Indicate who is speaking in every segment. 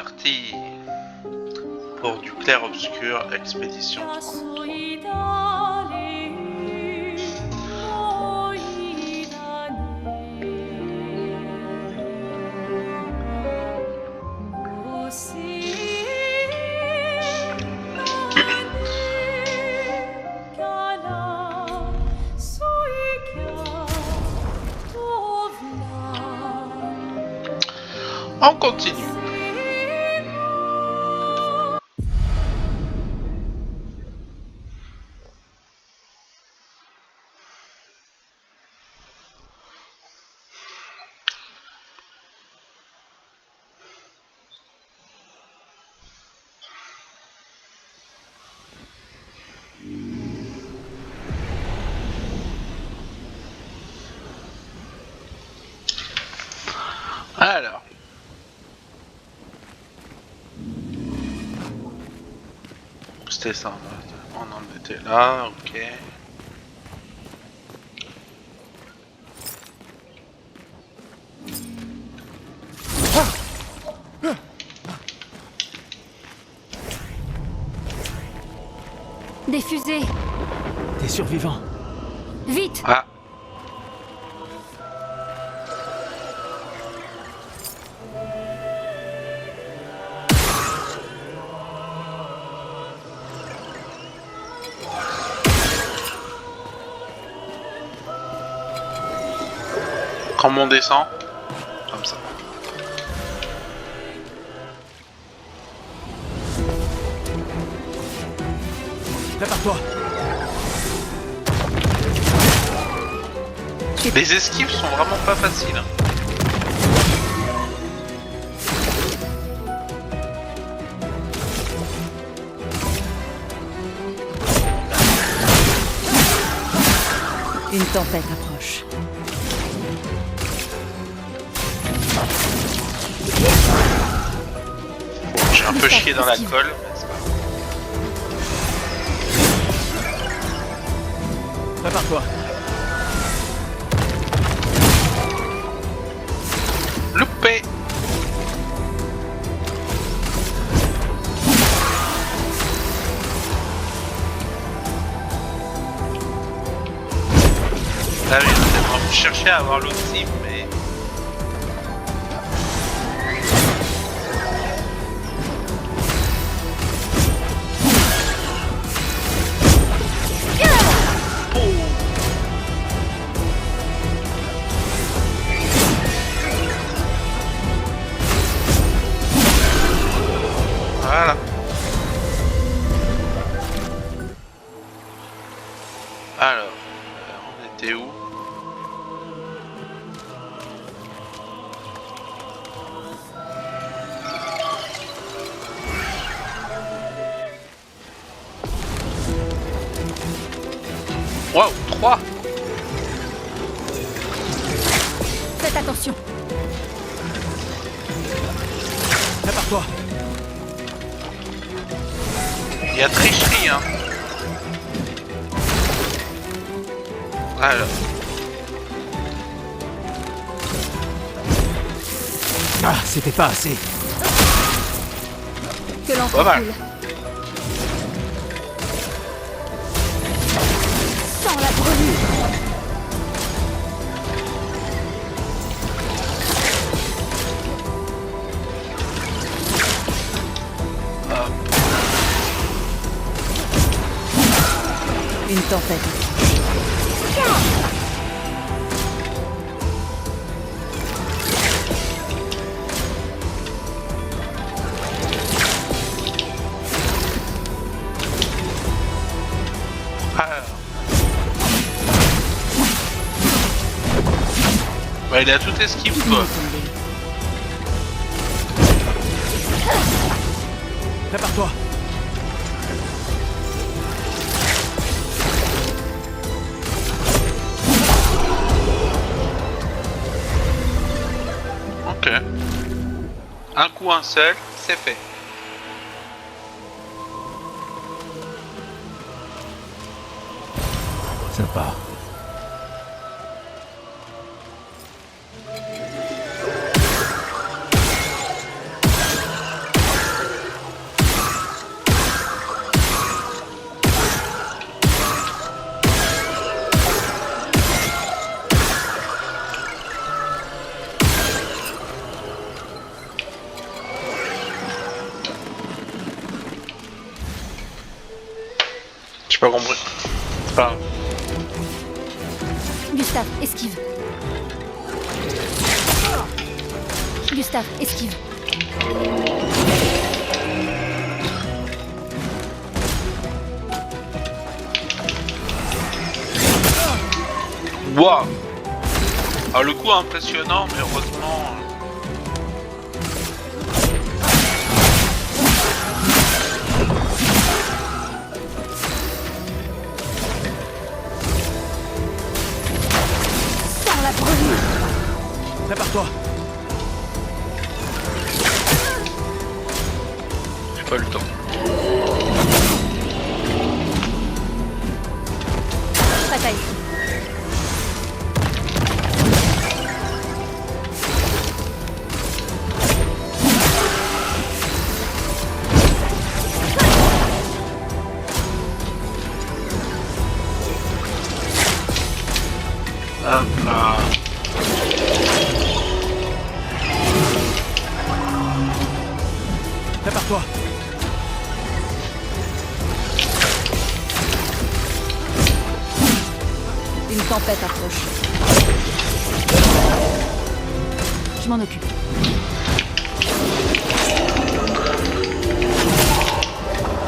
Speaker 1: parti pour du clair-obscur, expédition 33. On continue. Alors. C'était ça, on en était là, ok.
Speaker 2: Des fusées.
Speaker 3: Des survivants.
Speaker 2: Vite.
Speaker 1: Ah. Comment on descend? Comme ça.
Speaker 3: Prépare-toi.
Speaker 1: Les esquives sont vraiment pas faciles. Hein.
Speaker 2: Une tempête approche.
Speaker 1: Bon, j'ai un peu chié dans la colle, mais c'est pas grave.
Speaker 3: Prépare-toi.
Speaker 1: Loupé. Ah oui, on cherchait à avoir l'autre cible, mais... Voilà. Alors, on était où? Waouh, 3.
Speaker 2: Faites attention.
Speaker 3: Prépare-toi.
Speaker 1: Il y a tricherie, hein. Alors.
Speaker 3: Ah, c'était pas assez.
Speaker 2: Que l'encre
Speaker 1: Pas mal.
Speaker 2: coule. Sans la brûlure. Une tempête.
Speaker 1: Alors. Bah, il a tout esquive, quoi.
Speaker 3: Prépare-toi.
Speaker 1: Ok. Un coup, un seul, c'est fait.
Speaker 3: Sympa.
Speaker 1: J'ai pas compris. C'est pas grave.
Speaker 2: Gustave, esquive. Gustave, esquive.
Speaker 1: Waouh. Ah, le coup impressionnant, mais heureusement.
Speaker 2: Sors la brûlure.
Speaker 3: Prépare-toi.
Speaker 1: J'ai pas eu le temps.
Speaker 2: Bataille.
Speaker 1: Hop là.
Speaker 3: Prépare-toi.
Speaker 2: Une tempête approche. Je m'en occupe.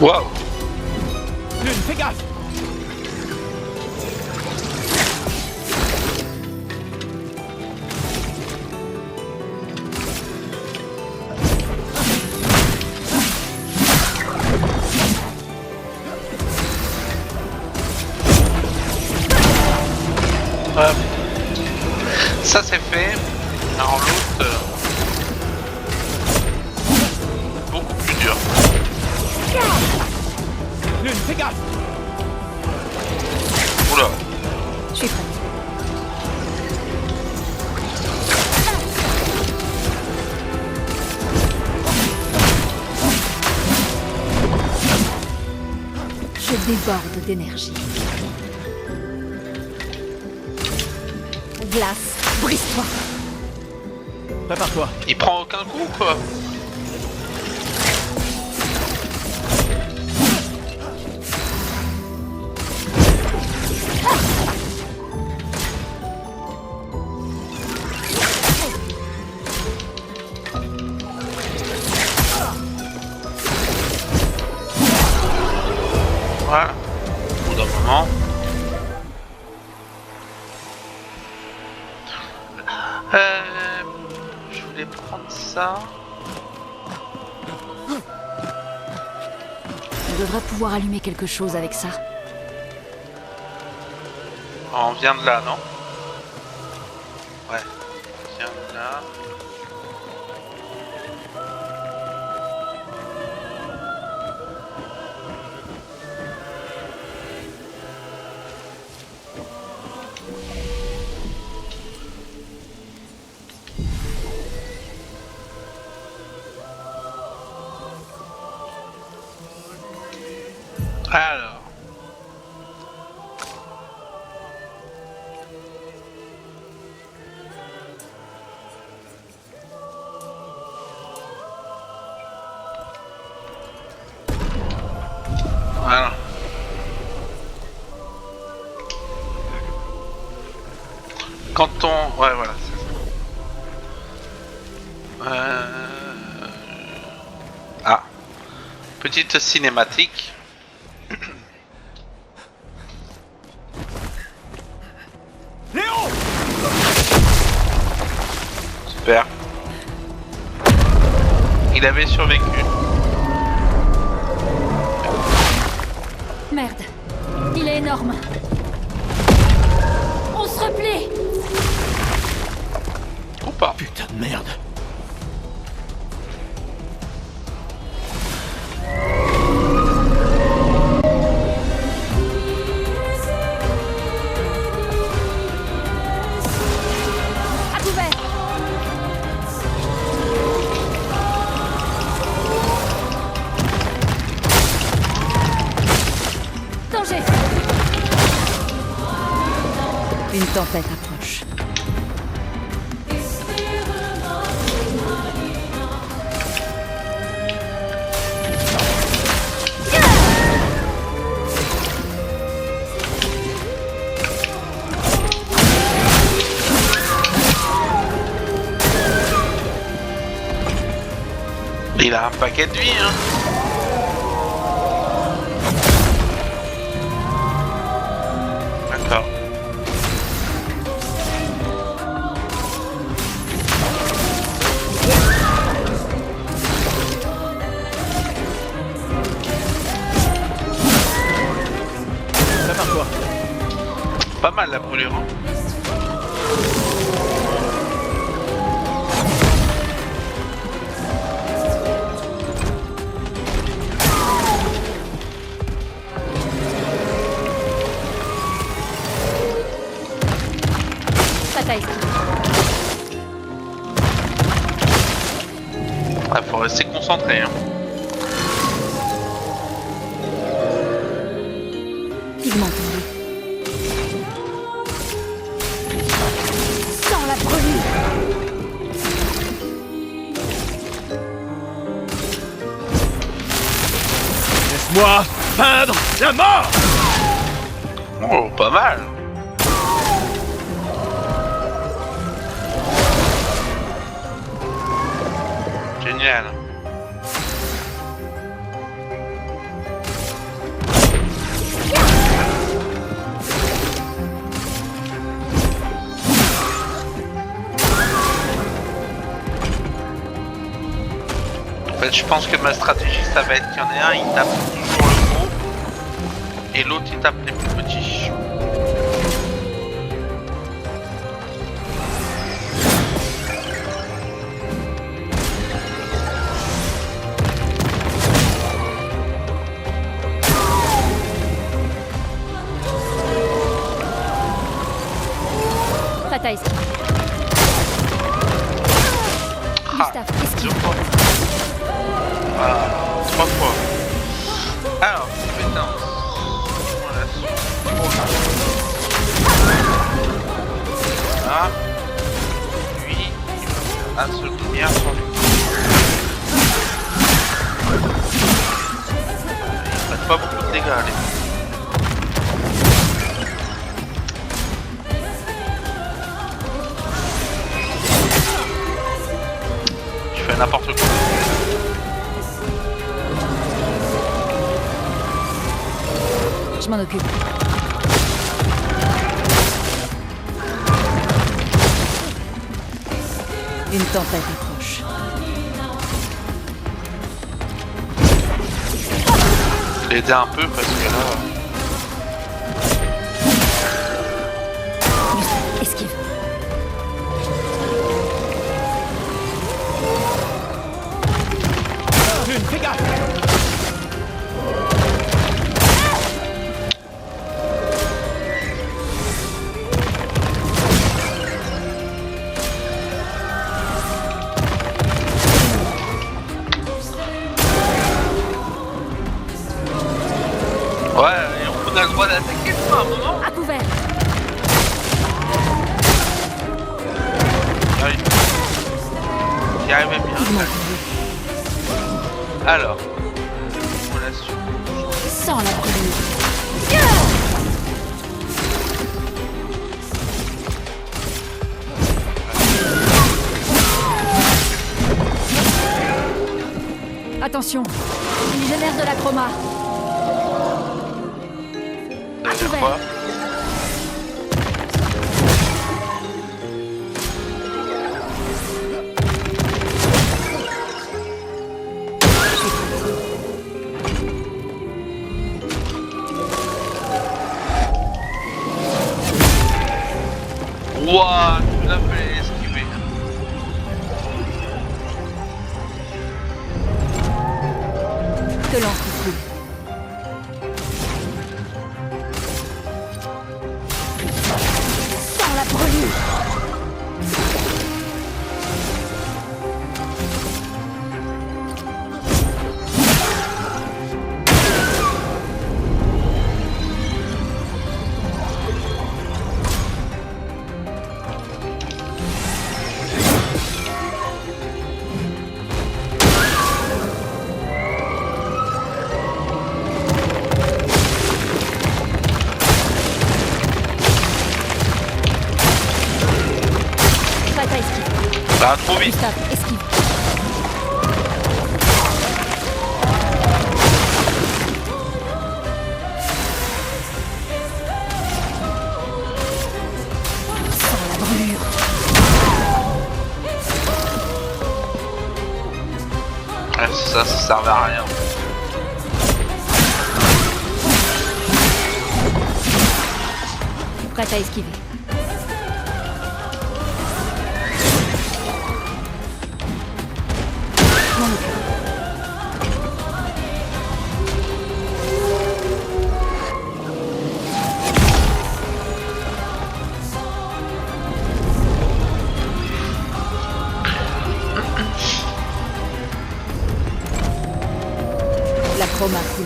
Speaker 1: Waouh.
Speaker 3: Lune, fais gaffe.
Speaker 1: Hop. Ça c'est fait. Alors l'autre, beaucoup plus dur.
Speaker 3: Lune, fais gaffe.
Speaker 1: Oula.
Speaker 2: Je suis prête. Je déborde d'énergie. Glace, brise-toi.
Speaker 3: Prépare-toi.
Speaker 1: Il prend aucun coup quoi. Voilà. Au bout d'un moment. Je voulais prendre ça.
Speaker 2: On devrait pouvoir allumer quelque chose avec ça.
Speaker 1: On vient de là, non? Ouais. On vient de là. Alors. Voilà. Quand on... Ouais, voilà, c'est ça. Ah. Petite cinématique.
Speaker 3: Léon!
Speaker 1: Super. Il avait survécu.
Speaker 2: Merde. Il est énorme. On se replie.
Speaker 1: Ou pas.
Speaker 3: Putain de merde.
Speaker 2: À couvert. Danger. Une tempête approche.
Speaker 1: Il a un paquet de vie, hein. D'accord.
Speaker 3: Prépare-toi.
Speaker 1: Pas mal la brûlure, hein.
Speaker 2: Prête à esquiver.
Speaker 1: Ah, faut rester concentré, hein.
Speaker 2: Pigment tombé. Sans la brûlure.
Speaker 3: Laisse-moi peindre la mort.
Speaker 1: Oh, pas mal. Génial. En fait, je pense que ma stratégie, ça va être qu'il y en ait un, il tape toujours le gros, et l'autre, il tape les plus petits.
Speaker 2: Prête à esquiver. Gustave, esquive.
Speaker 1: 2 fois. Ah, 3 fois. Alors, compétence. Voilà. Voilà. Lui, il va faire un seul lumière sur lui. Il fait pas beaucoup de dégâts, allez. Je fais n'importe quoi.
Speaker 2: Je m'en occupe. Une tempête approche.
Speaker 1: L'aider un peu parce que là...
Speaker 2: Gustave, esquive.
Speaker 3: Lune, fais gaffe.
Speaker 1: Ouais, et on a le droit d'attaquer ça à un moment.
Speaker 2: À couvert.
Speaker 1: J'y arrivais bien.
Speaker 2: Pigment tombé.
Speaker 1: Alors, relation.
Speaker 2: Sans la brûlure. Attention, il génère de la chroma.
Speaker 1: Ça veut dire quoi? Ouah, tu l'as fait esquiver.
Speaker 2: Que l'encre coule. Sans la brûlure. Prête à esquiver.
Speaker 1: Bah, trop vite.
Speaker 2: Gustave, esquive.
Speaker 1: Ouais, ça servait à rien.
Speaker 2: Prête à esquiver. Je m'en occupe. La chroma coule.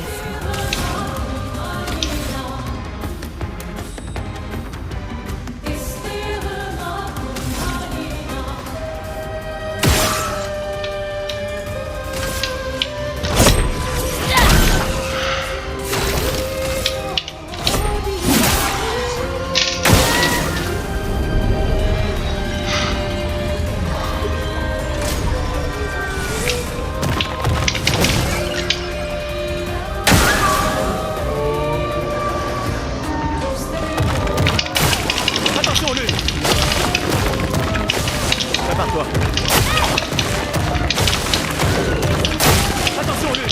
Speaker 3: Attention, lui. Prépare-toi. Attention, lui.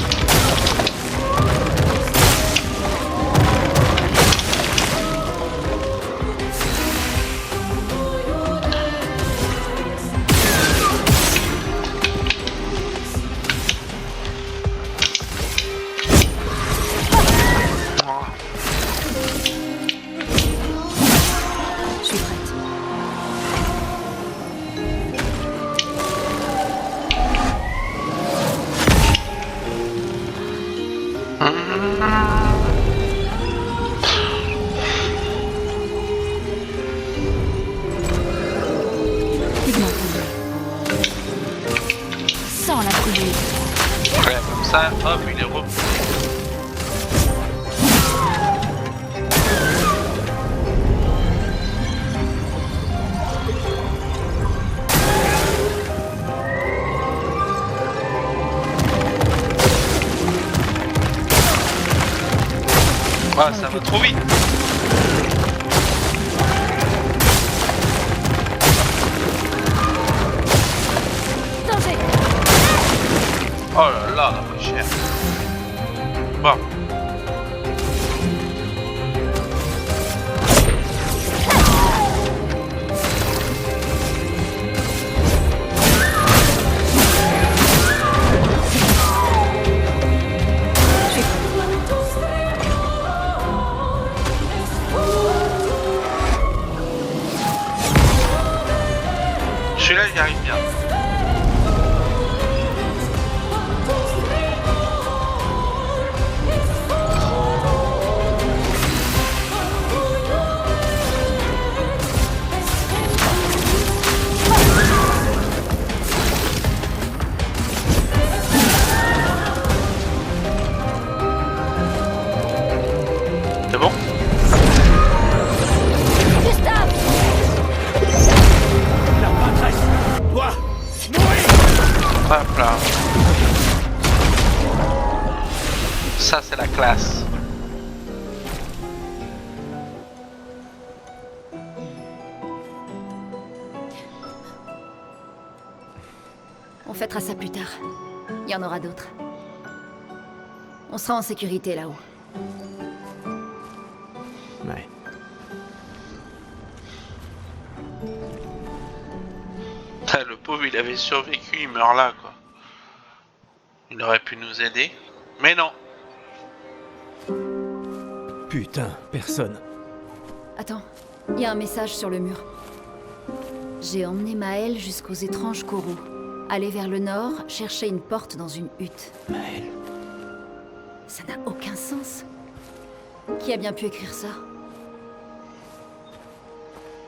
Speaker 2: Je suis prête. Pigment tombé. Sans la brûler.
Speaker 1: Ouais, comme ça, hop, il est revenu. Ah, ça va trop vite.
Speaker 2: Danger.
Speaker 1: Oh là là, la pas cher. Bon. Celui-là, il arrive bien. C'est bon?
Speaker 2: Gustave.
Speaker 3: La maîtresse doit mourir.
Speaker 1: Hop là. Ça, c'est la classe.
Speaker 2: On fêtera ça plus tard. Il y en aura d'autres. On sera en sécurité là-haut.
Speaker 3: Ouais.
Speaker 1: Le pauvre, il avait survécu, il meurt là, quoi. Il aurait pu nous aider, mais non.
Speaker 3: Putain, personne.
Speaker 2: Attends, il y a un message sur le mur. J'ai emmené Maël jusqu'aux étranges coraux. Aller vers le nord, chercher une porte dans une hutte.
Speaker 3: Maël.
Speaker 2: Ça n'a aucun sens. Qui a bien pu écrire ça?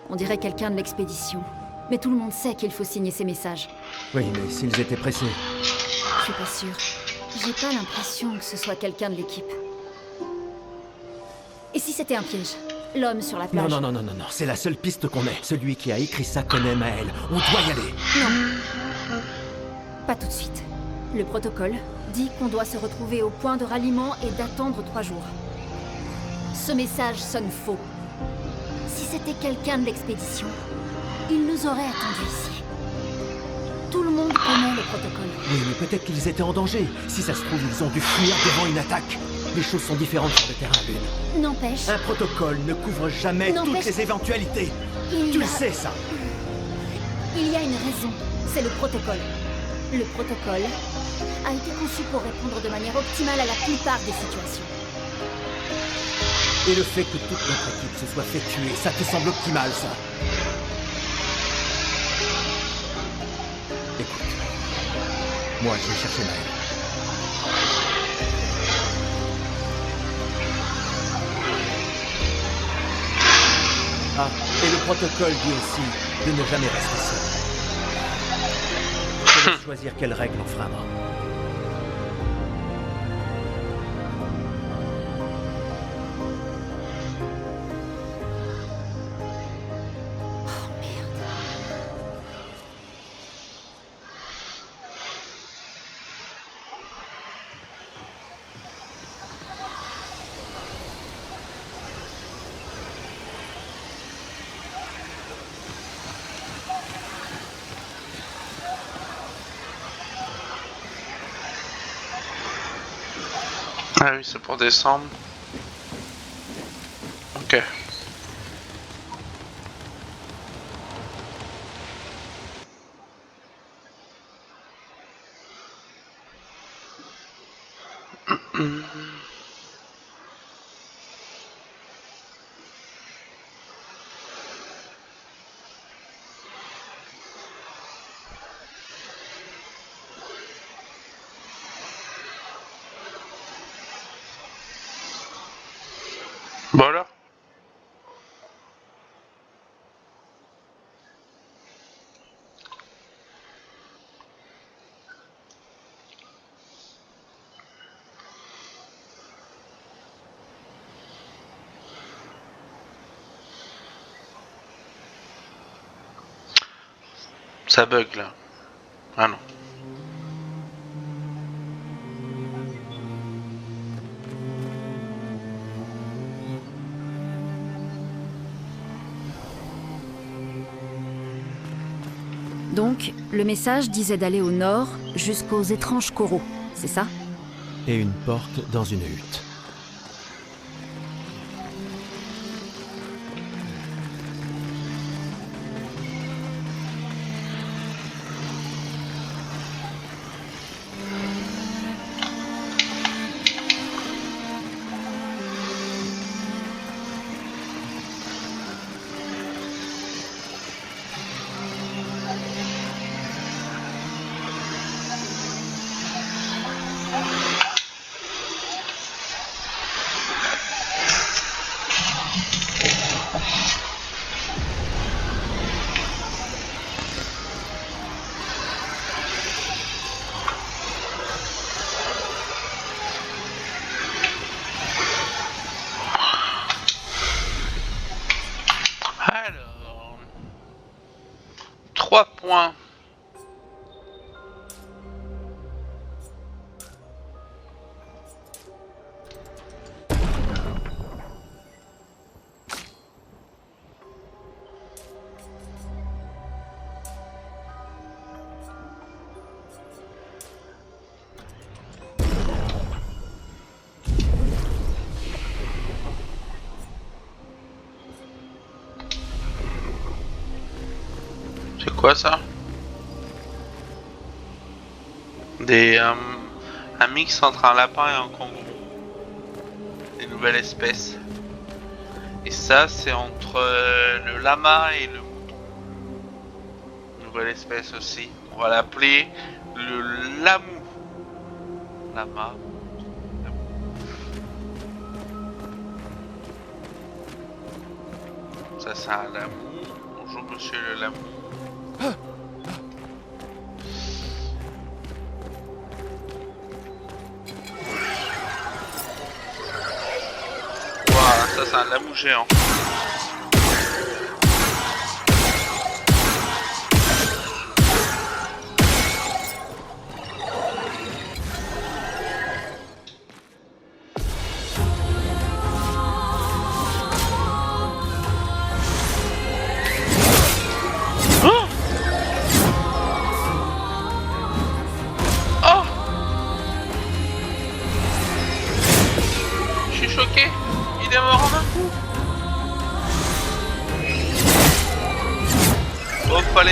Speaker 2: On dirait quelqu'un de l'expédition. Mais tout le monde sait qu'il faut signer ces messages.
Speaker 3: Oui, mais s'ils étaient pressés.
Speaker 2: Je suis pas sûre. J'ai pas l'impression que ce soit quelqu'un de l'équipe. Et si c'était un piège? L'homme sur la plage?
Speaker 3: Non, c'est la seule piste qu'on ait. Celui qui a écrit ça connaît Maël. On doit y aller.
Speaker 2: Non. Pas tout de suite. Le protocole dit qu'on doit se retrouver au point de ralliement et d'attendre 3 jours. Ce message sonne faux. Si c'était quelqu'un de l'expédition, il nous aurait attendus ici. Tout le monde connais le protocole.
Speaker 3: Oui, mais peut-être qu'ils étaient en danger. Si ça se trouve, ils ont dû fuir devant une attaque. Les choses sont différentes sur le terrain, Lune.
Speaker 2: N'empêche,
Speaker 3: Un protocole ne couvre jamais toutes
Speaker 2: N'empêche-
Speaker 3: les éventualités.
Speaker 2: il
Speaker 3: Tu
Speaker 2: y
Speaker 3: le
Speaker 2: a...
Speaker 3: sais, ça.
Speaker 2: Il y a une raison. C'est le protocole. Le protocole a été conçu pour répondre de manière optimale à la plupart des situations.
Speaker 3: Et le fait que toute notre équipe se soit fait tuer, ça te semble optimal, ça? Écoute, moi je vais chercher Maël. Ah, et le protocole dit aussi de ne jamais rester seul. Je te laisse choisir quelle règle enfreindre.
Speaker 2: Oh merde.
Speaker 1: Ah oui, c'est pour décembre. Ok. Bon alors. Ça bug là. Ah non.
Speaker 2: Donc, le message disait d'aller au nord jusqu'aux étranges coraux, c'est ça?
Speaker 3: Et une porte dans une hutte.
Speaker 1: Alors. 3 points. C'est quoi ça? Un mix entre un lapin et un kangourou. Des nouvelles espèces. Et ça, c'est entre le lama et le mouton. Nouvelle espèce aussi. On va l'appeler le lamou. Lama. Lamou. Ça, c'est un lamou. Bonjour, monsieur le lamou. Waouh, ça c'est un lamou géant.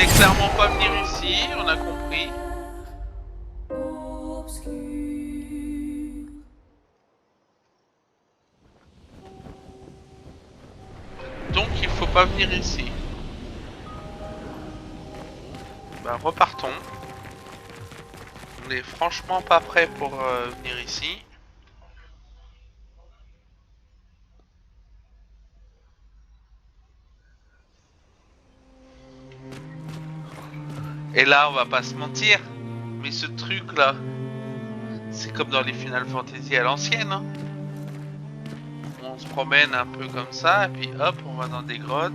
Speaker 1: voulez clairement pas venir ici, on a compris. Donc il faut pas venir ici. Bah repartons. On est franchement pas prêt pour venir ici. Et là on va pas se mentir, mais ce truc là, c'est comme dans les Final Fantasy à l'ancienne, hein. On se promène un peu comme ça, et puis hop, on va dans des grottes.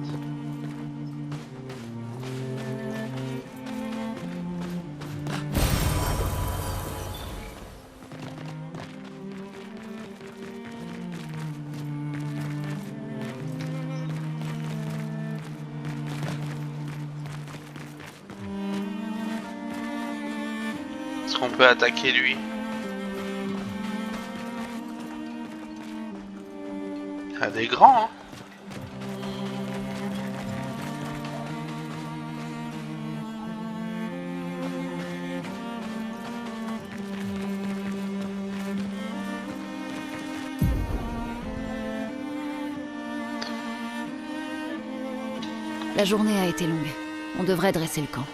Speaker 1: Est-ce qu'on peut attaquer lui? Il y a des grands, hein.
Speaker 2: La journée a été longue. On devrait dresser le camp.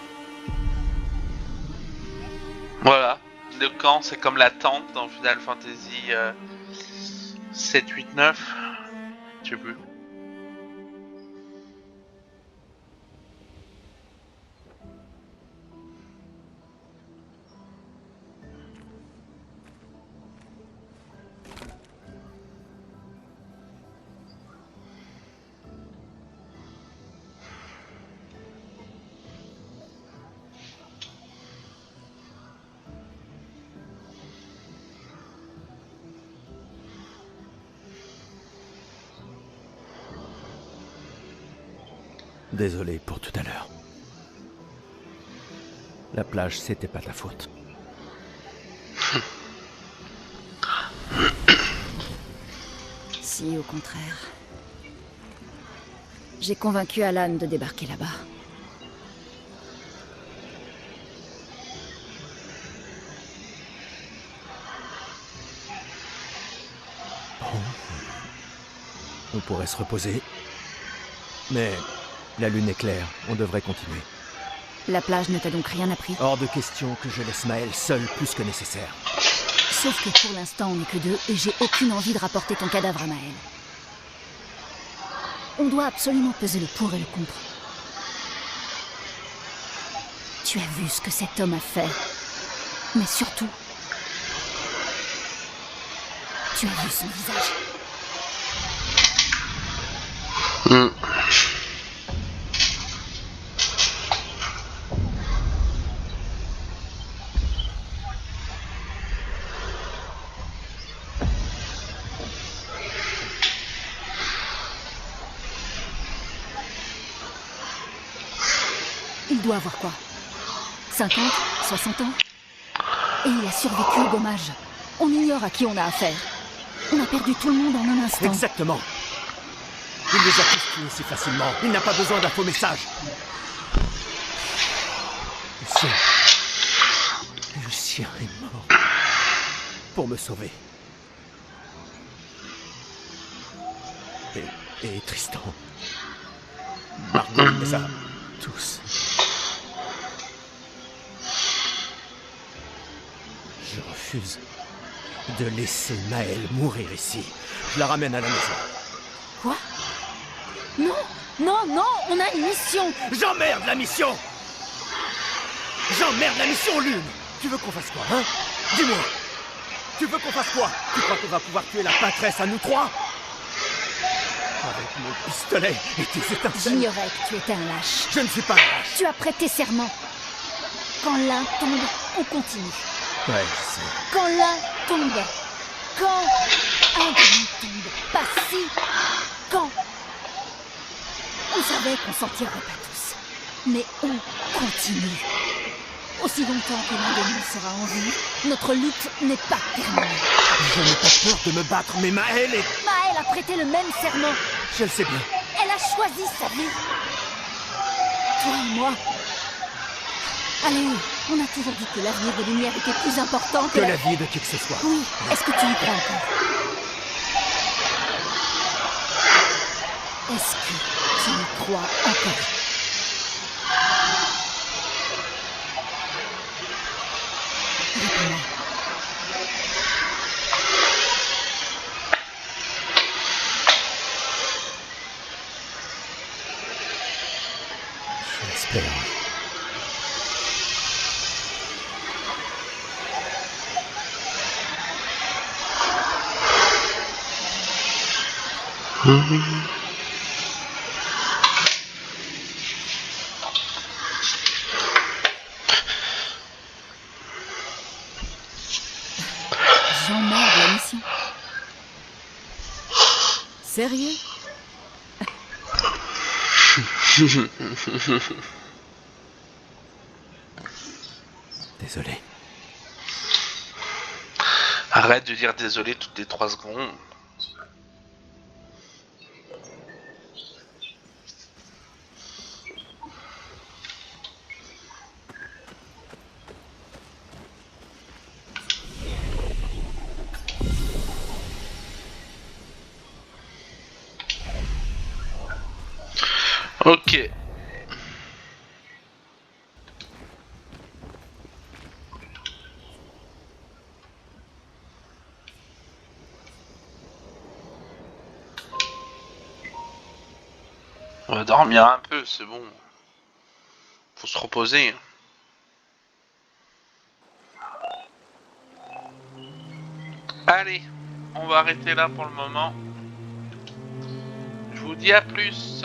Speaker 1: Voilà, le camp c'est comme la tente dans Final Fantasy 7, 8, 9. Je sais plus.
Speaker 3: Désolé pour tout à l'heure. La plage, c'était pas ta faute.
Speaker 2: Si, au contraire. J'ai convaincu Alan de débarquer là-bas.
Speaker 3: Bon. On pourrait se reposer. Mais la lune est claire, on devrait continuer.
Speaker 2: La plage ne t'a donc rien appris?
Speaker 3: Hors de question que je laisse Maël seul plus que nécessaire.
Speaker 2: Sauf que pour l'instant, on n'est que deux et j'ai aucune envie de rapporter ton cadavre à Maël. On doit absolument peser le pour et le contre. Tu as vu ce que cet homme a fait. Mais surtout, tu as vu son visage. Il doit avoir quoi? 50, 60 ans? Et il a survécu au dommage. On ignore à qui on a affaire. On a perdu tout le monde en un instant.
Speaker 3: Exactement. Il les a tous tués si facilement. Il n'a pas besoin d'un faux message. Lucien est mort. Pour me sauver. Et Tristan. Margot les a tous. Je refuse de laisser Maël mourir ici. Je la ramène à la maison.
Speaker 2: Quoi? Non, non, non, on a une mission.
Speaker 3: J'emmerde la mission. J'emmerde la mission, Lune. Tu veux qu'on fasse quoi, hein? Dis-moi. Tu veux qu'on fasse quoi? Tu crois qu'on va pouvoir tuer la pâtresse à nous trois? Avec mon pistolet et tes étincelles.
Speaker 2: J'ignorais que tu étais un lâche.
Speaker 3: Je ne suis pas un lâche.
Speaker 2: Tu as prêté serment. Quand l'un tombe, on continue.
Speaker 3: Ouais, je sais.
Speaker 2: Quand l'un tombe. Quand un demi tombe. Pas si. Quand. On savait qu'on s'en tirerait pas tous. Mais on continue. Aussi longtemps que l'un de nous sera en vie, notre lutte n'est pas terminée.
Speaker 3: Je n'ai pas peur de me battre, mais Maël est...
Speaker 2: Maël a prêté le même serment.
Speaker 3: Je le sais bien.
Speaker 2: Elle a choisi sa vie. Toi et moi, Allez, on a toujours dit que l'avenir de Lumière était plus important
Speaker 3: Que la vie de qui que ce soit.
Speaker 2: Oui, est-ce que tu y crois encore? Est-ce que tu y crois encore? Réponds-moi.
Speaker 3: J'espère.
Speaker 2: J'emmerde la mission. Sérieux?
Speaker 3: Désolé.
Speaker 1: Arrête de dire désolé toutes les 3 secondes. Ok. On va dormir un peu, c'est bon. Faut se reposer. Allez, on va arrêter là pour le moment. Je vous dis à plus.